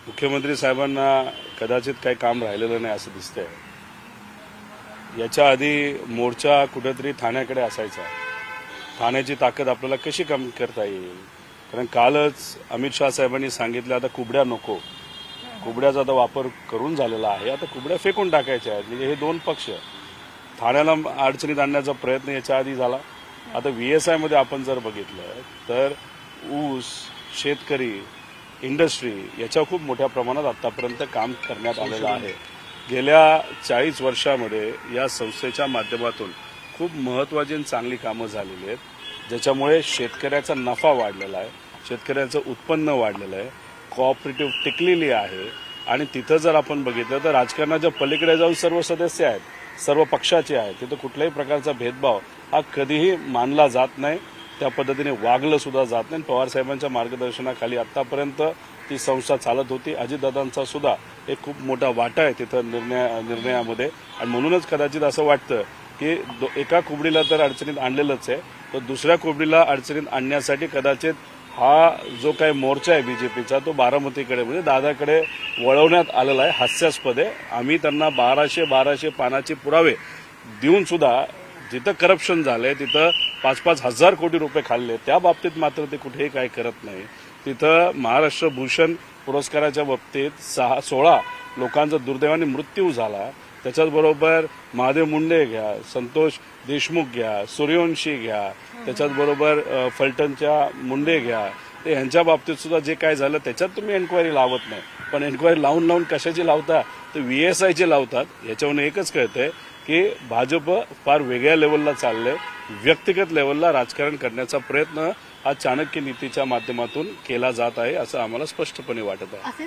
मुख्यमंत्री साहेबांना कदाचित काही काम राहिलेलं नाही असं दिसतंय। याच्या आधी मोर्चा कुठेतरी ठाण्याकडे असायचा। ठाण्याची ताकद आपल्याला कशी कमी करता येईल, कारण कालच अमित शाह साहेबांनी सांगितलं आता कुबड्या नको, कुबड्याचा आता वापर करून झालेला आहे, आता कुबड्या फेकून टाकायच्या आहेत। म्हणजे हे दोन पक्ष ठाण्याला अडचणीत आणण्याचा प्रयत्न याच्या आधी झाला। आता VSI मध्ये आपण जर बघितलं तर ऊस, शेतकरी, इंडस्ट्री याच्या खूप मोठ्या प्रमाणात आतापर्यंत काम करण्यात आलेलं आहे। गेल्या 40 वर्षामध्ये या संस्थेच्या माध्यमातून खूप महत्त्वाची आणि चांगली कामं झालेली आहेत, ज्याच्यामुळे शेतकऱ्याचा नफा वाढलेला आहे, शेतकऱ्याचं उत्पन्न वाढलेलं आहे, कोऑपरेटिव्ह टिकलेली आहे। आणि तिथं जर आपण बघितलं तर राजकारणाच्या पलीकडे जाऊन सर्व सदस्य आहेत, सर्व पक्षाचे आहेत, तिथं कुठल्याही प्रकारचा भेदभाव हा कधीही मानला जात नाही, त्या पद्धतीने वागलं सुद्धा जात नाही। पवार साहेबांच्या मार्गदर्शनाखाली आतापर्यंत ती संस्था चालत होती। अजितदादांचा सुद्धा एक खूप मोठा वाटा आहे तिथं निर्णयामध्ये, आणि म्हणूनच कदाचित असं वाटतं की एका कुबडीला तर अडचणीत आणलेलंच आहे, तर दुसऱ्या कुबडीला अडचणीत आणण्यासाठी कदाचित हा जो काही मोर्चा आहे बीजेपीचा तो बारामतीकडे म्हणजे दादाकडे वळवण्यात आलेला आहे। हास्यास्पद आहे। आम्ही त्यांना 1200 पानाचे पुरावे देऊन सुद्धा जिथं करप्शन झालंय, तिथं 5-5 हजार कोटी रुपये खाल्ले, त्या बाबतीत मात्र ते कुठेही काही करत नाही। तिथं महाराष्ट्र भूषण पुरस्काराच्या बाबतीत 16 लोकांचा दुर्दैवाने मृत्यू झाला। त्याच्याचबरोबर महादेव मुंडे घ्या, संतोष देशमुख घ्या, सूर्यवंशी घ्या, त्याच्याचबरोबर फलटणच्या मुंडे घ्या, ते यांच्या बाबतीत सुद्धा जे काय झालं त्याच्यात तुम्ही एन्क्वायरी लावत नाही। पण एन्क्वायरी लावून कशाची लावता, तर VSIची लावतात। याच्यावरून एकच कळतंय की भाजप फार वेगळ्या लेवलला चाललंय, व्यक्तिगत लेवलला राजकारण करण्याचा प्रयत्न हा चाणक्य नीतीच्या माध्यमातून केला जात आहे असं आम्हाला स्पष्टपणे वाटत आहे।